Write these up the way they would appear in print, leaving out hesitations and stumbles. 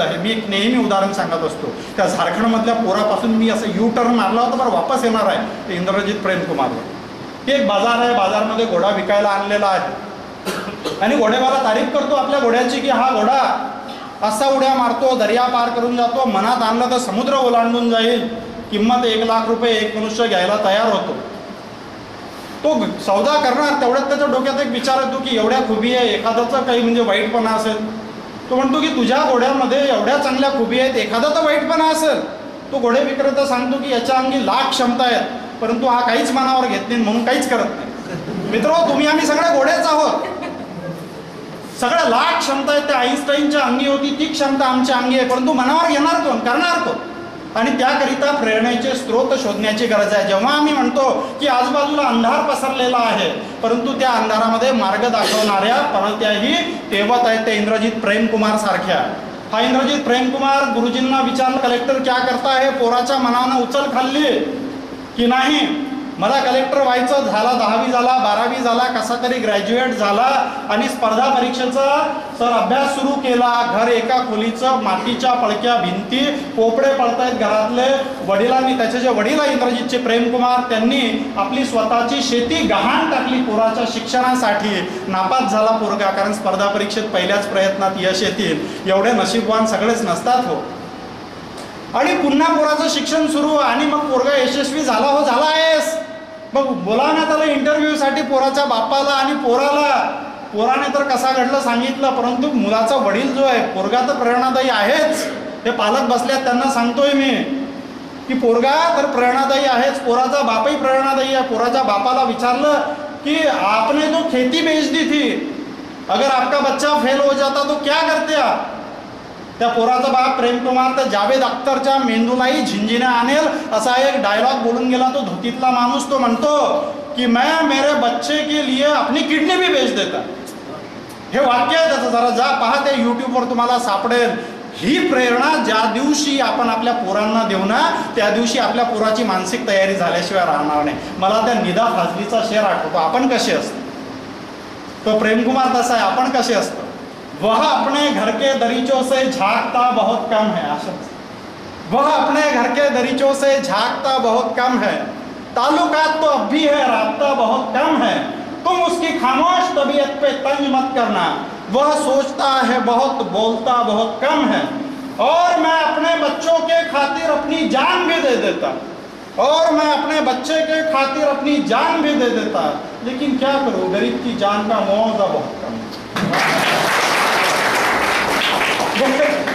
गरज आहे. मी एक नेहमी उदाहरण सांगत असतो. त्या झारखंडमधल्या पोरापासून मी असं यू टर्न मारला होता, बरं वापस येणार आहे ते इंद्रजित प्रेमकुमारवर. की एक बाजार आहे, बाजारमध्ये घोडा विकायला आणलेला आहे आणि घोडेवाला तारीफ करतो आपल्या घोड्याची की हा घोडा असा उड्या मारतो, दर्या पार करून जातो, मनात आणलं तर समुद्र ओलांडून जाईल, किंमत 1 लाख रुपये एक मनुष्य घ्यायला तयार होतो. तो सौदा करणार तेवढ्यात त्याच्या डोक्यात एक विचार येतो की एवढ्या खुबी आहे, एखाद्याचं काही म्हणजे वाईटपणा असेल. तो म्हणतो की तुझ्या घोड्यामध्ये एवढ्या चांगल्या खुबी आहेत, एखादा तर वाईटपणा असेल. तो घोडे विक्रेता सांगतो की याच्या अंगी लाख क्षमता आहेत, परंतु हा काहीच मनावर घेत नाही म्हणून काहीच करत नाही. मित्र, तुम्ही आम्ही सगळे घोडेच आहोत. सगळ्या लाख क्षमता आहेत त्या आईन्स्टाईनच्या अंगी होती, ती क्षमता आमच्या अंगी आहे, परंतु मनावर घेणार कोण, करणार कोण? आणि त्याकरिता प्रेरणेचे स्रोत शोधण्याची गरज आहे. जेव्हा आम्ही म्हणतो की आजूबाजूला अंधार पसरलेला आहे, परंतु त्या अंधारामध्ये मार्ग दाखवणाऱ्या पणत्याही तेवत आहेत त्या इंद्रजित प्रेमकुमार सारख्या. हा इंद्रजित प्रेमकुमार गुरुजींना विचारलं, कलेक्टर क्या करता है? पोराच्या मनानं उचल खाल्ली की नाही? मला कलेक्टर व्हायचं झाला, 10वी झाला, 12वी झाला, कसा तरी ग्रॅज्युएट झाला आणि स्पर्धा परीक्षेचा सर अभ्यास सुरू केला. घर एका खोलीचं, मातीच्या पळक्या भिंती, पोपडे पळतायत घरातले. वडिलांनी, त्याचे जे वडील आहे इंद्रजितचे प्रेमकुमार, त्यांनी आपली स्वतःची शेती गहाण टाकली पोराच्या शिक्षणासाठी. नापास झाला पोरगा, कारण स्पर्धा परीक्षेत पहिल्याच प्रयत्नात यश येतील एवढे नशीबवान सगळेच नसतात हो. आणि पुन्हा पोराचं शिक्षण सुरू आणि मग पोरगा यशस्वी झाला, हो झाला आहेस. मग बोलावण्यात आलं इंटरव्ह्यूसाठी पोराच्या बापाला आणि पोराने तर कसा घडलं सांगितलं, परंतु मुलाचा वडील जो आहे, पोरगा तर प्रेरणादायी आहेच. हे पालक बसल्यात त्यांना सांगतोय मी की पोरगा तर प्रेरणादायी आहेच, पोराचा बापही प्रेरणादायी आहे. पोराच्या बापाला विचारलं की आपने तो खेती बेच दी थी, अगर आपका बच्चा फेल हो जाता तो क्या करते आप? त्या पोराचा बाप प्रेमकुमार तर जावेद अख्तरच्या मेंदूलाही झिंजिने आणेल असा एक डायलॉग बोलून गेला तो धुतीतला माणूस. तो म्हणतो की मैं मेरे बच्चे के लिए अपनी किडनी भी बेच देता. हे वाक्य आहे त्याचं, जरा जा पहा, ते यूट्यूबवर तुम्हाला सापडेल. ही प्रेरणा ज्या दिवशी आपण आपल्या पोरांना देऊ ना, त्या दिवशी आपल्या पोराची मानसिक तयारी झाल्याशिवाय राहणार नाही. मला त्या निदा फाजलीचा शेर आठवतो. आपण कसे असतो, तो प्रेमकुमार तसा आहे, आपण कसे असतो. वह अपने घर के दरीचों से झांकता बहुत कम है. वह अपने घर के दरीचों से झांकता बहुत कम है, ताल्लुकात तो अब भी है, राब्ता बहुत कम है. तुम उसकी खामोश तबीयत पे तंज मत करना. वह सोचता है बहुत, बोलता बहुत कम है, और मैं अपने बच्चों के खातिर अपनी जान भी दे देता, और मैं अपने बच्चे के खातिर अपनी जान भी दे देता. लेकिन क्या करूं, गरीब की जान का मुआवजा बहुत कम है.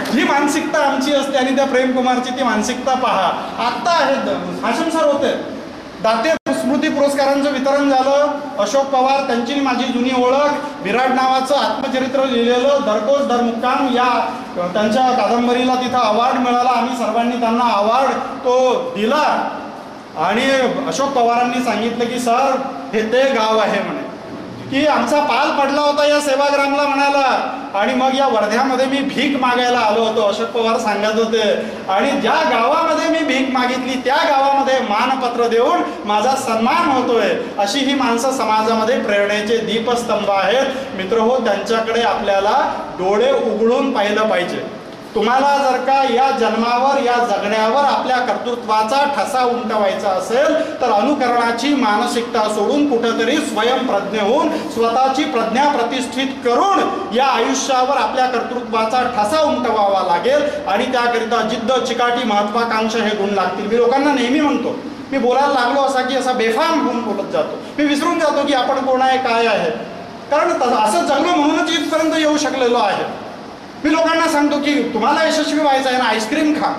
ही मानसिकता आमची असते आणि त्या प्रेमकुमारची ती मानसिकता पहा. आत्ता आहेत हाशिम सर होते, दाते स्मृती पुरस्कारांचं वितरण झालं. अशोक पवार, त्यांची माझी जुनी ओळख, विराट नावाचं आत्मचरित्र लिहिलेलं, दरकोस दरमुक्काम या त्यांच्या कादंबरीला तिथं अवॉर्ड मिळाला. आम्ही सर्वांनी त्यांना अवॉर्ड तो दिला आणि अशोक पवारांनी सांगितलं की सर हे ते गाव आहे म्हणे, की आमचा पाल पडला होता या सेवाग्रामला म्हणाला, आणि मग या वर्ध्यामध्ये मी भीक मागायला आलो होतो, अशोक पवार सांगत होते. आणि ज्या गावामध्ये मी भीक मागितली त्या गावामध्ये मानपत्र देऊन माझा सन्मान होतोय. अशी ही माणसं समाजामध्ये प्रेरणेचे दीपस्तंभ आहेत. मित्र हो, त्यांच्याकडे आपल्याला डोळे उघडून पाहिलं पाहिजे. तुम्हाला जर का या जन्मावर, या जगण्यावर आपल्या कर्तृत्वाचा ठसा उमटवायचा असेल तर अनुकरणाची मानसिकता सोडून कुठेतरी स्वयंप्रज्ञ होऊन स्वतःची प्रज्ञा प्रतिष्ठित करून या आयुष्यावर आपल्या कर्तृत्वाचा ठसा उमटवावा लागेल. आणि त्याकरिता जिद्द, चिकाटी, महत्वाकांक्षा हे गुण लागतील. मी लोकांना नेहमी म्हणतो, मी बोलायला लागलो असा की असा बेफाम होऊन बोलत जातो. मी विसरून जातो की आपण कोण आहे, काय आहे, कारण असं जगलो म्हणूनच इथपर्यंत येऊ शकलेलो आहे. मी लोकांना सांगतो की तुम्हाला यशस्वी व्हायचं आहे ना, आईस्क्रीम खा.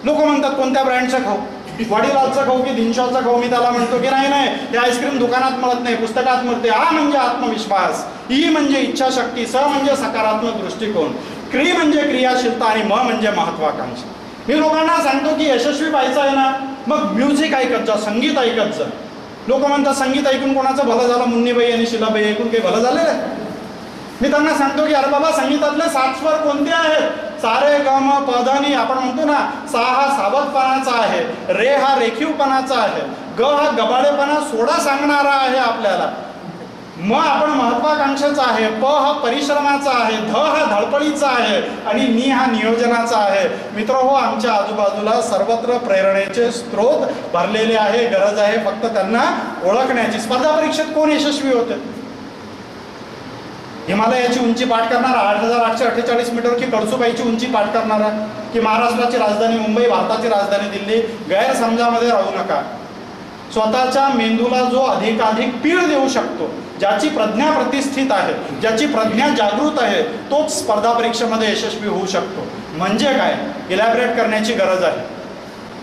लोक म्हणतात कोणत्या ब्रँडचं खाऊ, वाडीलालचं खाऊ की दिनशॉचं खाऊ. मी त्याला म्हणतो की नाही नाही, हे आईस्क्रीम दुकानात मिळत नाही, पुस्तकात मिळते. आ म्हणजे आत्मविश्वास, ई म्हणजे इच्छाशक्ती, स म्हणजे सकारात्मक दृष्टिकोन, क्री म्हणजे क्रियाशीलता आणि म म्हणजे महत्वाकांक्षा. मी लोकांना सांगतो की यशस्वी व्हायचं आहे ना, मग म्युझिक ऐकत जा, संगीत ऐकत जा. लोक म्हणतात संगीत ऐकून कोणाचं भलं झालं, मुन्नीबाई आणि शिलाबाई ऐकून काही भलं झालेलं आहे. मी त्यांना सांगतो की अरे बाबा, संगीतातले 7 स्वर कोणते आहेत? सारे ग म प ध नि. आपण म्हणतो ना, सा हा सावधपणाचा आहे, रे हा रेखीवपणाचा आहे, ग हा गबाळेपणा सोडा सांगणारा आहे आपल्याला. म आपण महत्वाकांक्षेचा आहे, प हा परिश्रमाचा आहे, ध हा धडपडीचा आहे आणि नि हा नियोजनाचा आहे. मित्र हो, आमच्या आजूबाजूला सर्वत्र प्रेरणेचे स्रोत भरलेले आहे. गरज आहे फक्त त्यांना ओळखण्याची. स्पर्धा परीक्षेत कोण यशस्वी होते? हिमालयाची उंची पाठ करणारा 8,848 मीटर की कळसुबाईची उंची पाठ करणारा की महाराष्ट्राची राजधानी मुंबई, भारताची राजधानी दिल्ली? गैरसमजामध्ये राहू नका. स्वतःच्या मेंदूला जो अधिकाधिक पीळ देऊ शकतो, ज्याची प्रज्ञा प्रतिष्ठित आहे, ज्याची प्रज्ञा जागृत आहे, तोच स्पर्धा परीक्षेमध्ये यशस्वी होऊ शकतो. म्हणजे काय, इलॅबरेट करण्याची गरज आहे.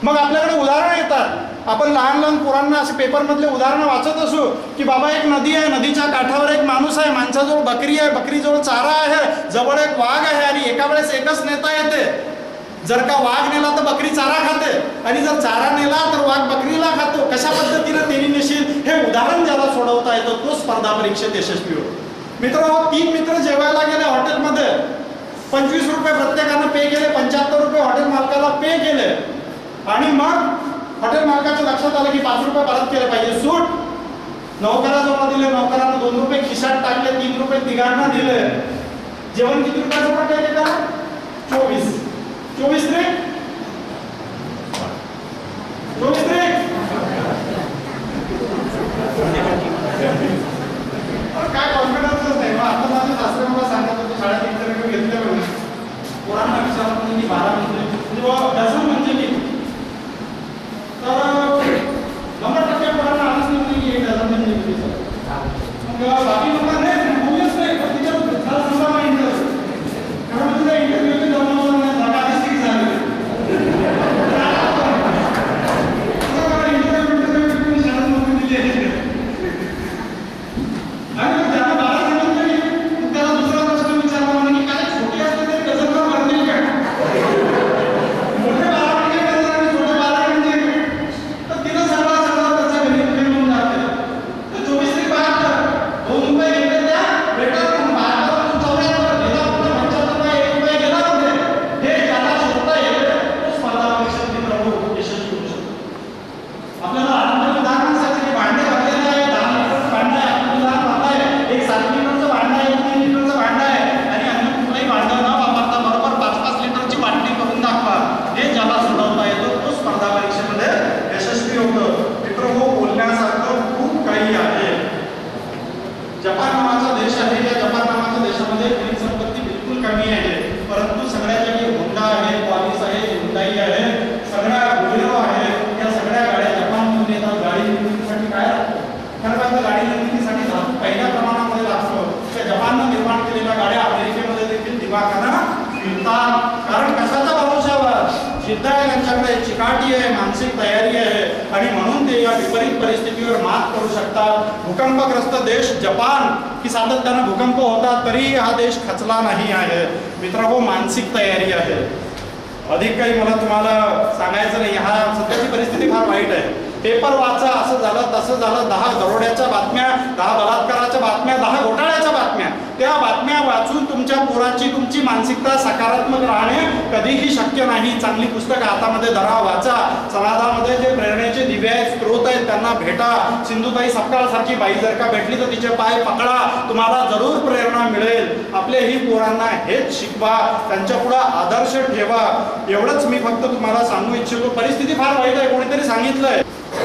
मग आपल्याकडे उदाहरणं येतात. आपण लहान लहान पोरांना असे पेपरमधले उदाहरणं वाचत असू की बाबा एक नदी आहे, नदीच्या काठावर एक माणूस आहे, माणसाजवळ बकरी आहे, बकरीजवळ चारा आहे, जवळ एक वाघ आहे आणि एका वेळेस एकच नेता येते. जर का वाघ नेला तर बकरी चारा खाते आणि जर चारा नेला तर वाघ बकरीला खातो. कशा पद्धतीने तेनी नेशील हे उदाहरण ज्याला सोडवता येतं तो स्पर्धा परीक्षेत यशस्वी होतो. मित्र, 3 मित्र जेवायला गेले हॉटेलमध्ये. 25 रुपये प्रत्येकानं पे केले, 75 रुपये हॉटेल मालकाला पे केले आणि मग हॉटेल मालकाच्या लक्षात आलं की 5 रुपये परत केले पाहिजे. सूट नौकराजवळ दिले, नौकरानं 2 रुपये खिशात टाकले, 3 रुपये तिघांना दिले. जेवण किती रुपयाचं पडलं का? 24. 24 रे 24 रे काय कॉन्फिडन्सच नाही. मग आता माझ्या सासरे मला सांगत होते शाळेत इंटरव्ह्यू घेतल्यावर पोरांना विचारलं की 12 म्हणजे डझन म्हणजे किती? तर 90% पोरांना आलंच नाही की 1 डझन म्हणजे किती. मग बाकी लोकांना नाही बोलूच नाही, पण तिच्यावर समजा इंटरव्ह्यू कारण तुझा इंटरव्ह्यू जमवलं नाही. जपान नावाचा देश आहे. या जपान नावाच्या देशामध्ये खनिज संपत्ती बिलकुल कमी आहे, परंतु सगळ्या जागी होंडा आहे, क्वालिस आहे, हुंडाई आहे, सगळ्या बोलेरो आहे. या सगळ्या गाड्या जपानमध्ये येतात. गाडी निर्मितीसाठी काय लागतं? खरं गाडी निर्मितीसाठी धातू पहिल्या प्रमाणामध्ये लागतो. त्या जपाननं निर्माण केलेल्या गाड्या अमेरिकेमध्ये देखील दिमाखानं फिरतात. कारण कशाच्या भरोशावर? जिद्द आहे त्यांच्याकडे, चिकाटी आहे, मानसिक तयारी आहे आणि म्हणून ते या विपरीत परिस्थितीवर मात करू शकतात. भूकंपग्रस्त देश जपान की सातत्यानं भूकंप होतात तरी हा देश खचला नाही आहे. मित्रहो, मानसिक तयारी आहे. अधिक काही मला तुम्हाला सांगायचं नाही. हा सध्याची परिस्थिती फार वाईट आहे. पेपर वाचा, असं झालं तसं झालं, 10 दरोड्याच्या बातम्या, 10 बलात्काराच्या बातम्या, 10 घोटाळ्याच्या बातम्या. त्या बातम्या वाचून तुमच्या पोराची तुमची मानसिकता सकारात्मक राहणे कधीही शक्य नाही. चांगली पुस्तकं हातामध्ये धरा, वाचा. समाजामध्ये जे प्रेरणेचे दिवे आहेत, स्रोत आहेत, त्यांना भेटा. सिंधुताई सपकाळ सारखी बाई जर का भेटली तर तिचे पाय पकडा, तुम्हाला जरूर प्रेरणा मिळेल. आपल्याही पोरांना हेच शिकवा, त्यांच्या पुढे आदर्श ठेवा. एवढंच मी फक्त तुम्हाला सांगू इच्छितो. परिस्थिती फार वाईट आहे. कोणीतरी सांगितलंय,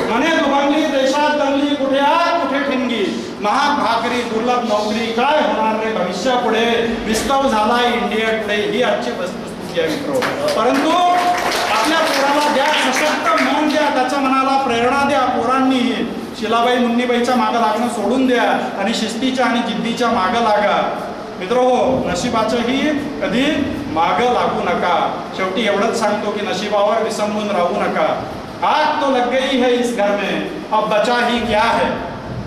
म्हणे दुभंगली देशात दंगली, कुठे आग कुठे ठिणगी, महाग भाकरी दुर्लभ नोकरी, काय होणार रे भविष्य पुढे, विस्तव झाला इंडिया टुडे. ही आजची वस्तुस्थिती आहे मित्र. परंतु आपल्या पोराला द्या, सशक्त मन द्या, त्याच्या मनाला प्रेरणा द्या. पोरांनीही शिलाबाई मुन्नीबाईच्या मागं लागणं सोडून द्या आणि शिस्तीच्या आणि जिद्दीच्या मागं लागा. मित्र हो, नशिबाच्याही कधी मागं लागू नका. शेवटी एवढंच सांगतो की नशिबावर विसंबून राहू नका. आग तो लग गई है इस घर में, अब बचा ही क्या है.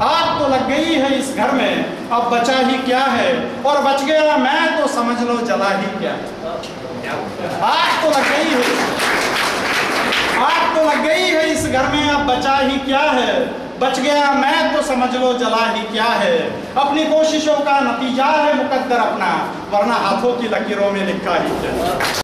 आग तो लग गई है इस घर में, अब बचा ही क्या है. और बच गया मैं तो समझ लो जला ही क्या. आग तो लग गई है, आग तो लग गई है इस घर में, अब बचा ही क्या है. बच गया मैं तो समझ लो जला ही क्या है. अपनी कोशिशों का नतीजा है मुकद्दर अपना, वरना हाथों की लकीरों में लिखा ही क्या.